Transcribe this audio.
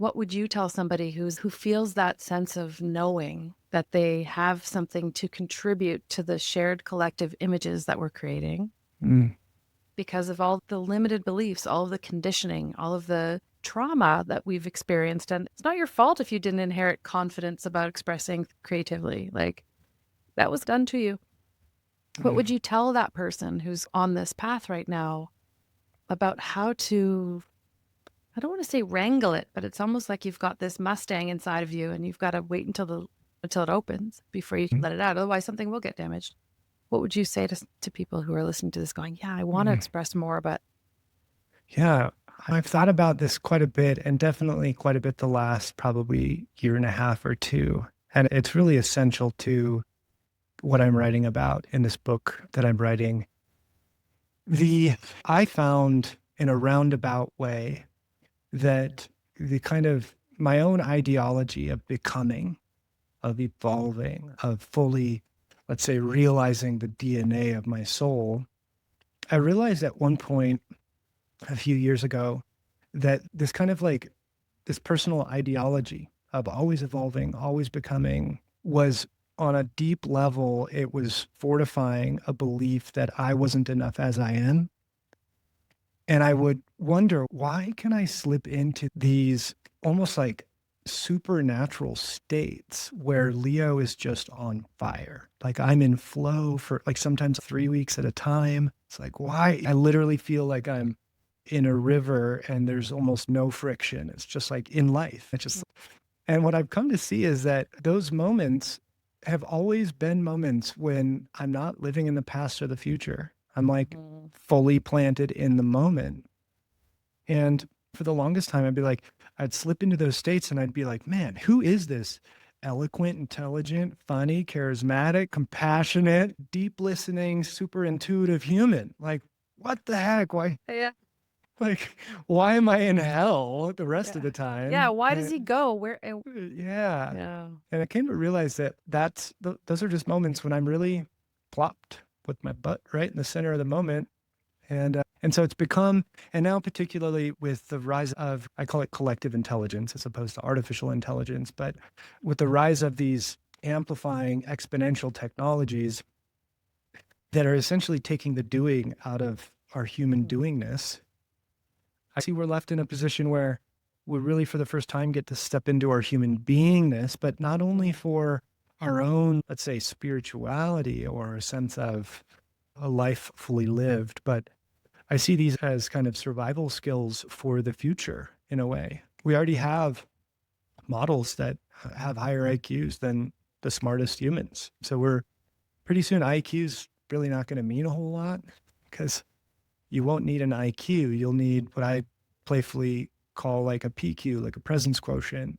What would you tell somebody who feels that sense of knowing that they have something to contribute to the shared collective images that we're creating Mm, because of all the limited beliefs, all of the conditioning, all of the trauma that we've experienced? And it's not your fault if you didn't inherit confidence about expressing creatively. Like, that was done to you. What would mm. you tell that person who's on this path right now about how to, I don't want to say wrangle it, but it's almost like you've got this Mustang inside of you and you've got to wait until it opens before you can let it out. Otherwise something will get damaged. What would you say to people who are listening to this going, yeah, I want to Mm. express more, but Yeah, I've thought about this quite a bit, and definitely quite a bit the last probably year and a half or two. And it's really essential to what I'm writing about in this book that I'm writing. The I found in a roundabout way that the kind of my own ideology of becoming, of evolving, of fully, let's say, realizing the DNA of my soul. I realized at one point a few years ago that this kind of like this personal ideology of always evolving, always becoming was on a deep level, it was fortifying a belief that I wasn't enough as I am. And I would wonder, why can I slip into these almost like supernatural states where Leo is just on fire? Like I'm in flow for like sometimes 3 weeks at a time. It's like, why? I literally feel like I'm in a river and there's almost no friction. It's just like in life. It's just, and what I've come to see is that those moments have always been moments when I'm not living in the past or the future. I'm like mm, fully planted in the moment. And for the longest time, I'd be like, I'd slip into those states and I'd be like, man, who is this eloquent, intelligent, funny, charismatic, compassionate, deep listening, super intuitive human? Like, what the heck? Why, yeah, like, why am I in hell the rest of yeah. the Yeah. time? Why does he go? Yeah. Yeah. And I came to realize that those are just moments when I'm really plopped with my butt right in the center of the moment. And so it's become, and now particularly with the rise of, I call it collective intelligence as opposed to artificial intelligence, but with the rise of these amplifying exponential technologies that are essentially taking the doing out of our human Mhm. doingness, I see we're left in a position where we really, for the first time, get to step into our human beingness, but not only for our own, let's say, spirituality or a sense of a life fully lived, but I see these as kind of survival skills for the future in a way. We already have models that have higher IQs than the smartest humans. So we're pretty soon IQ's really not going to mean a whole lot because you won't need an IQ. You'll need what I playfully call like a PQ, like a presence quotient.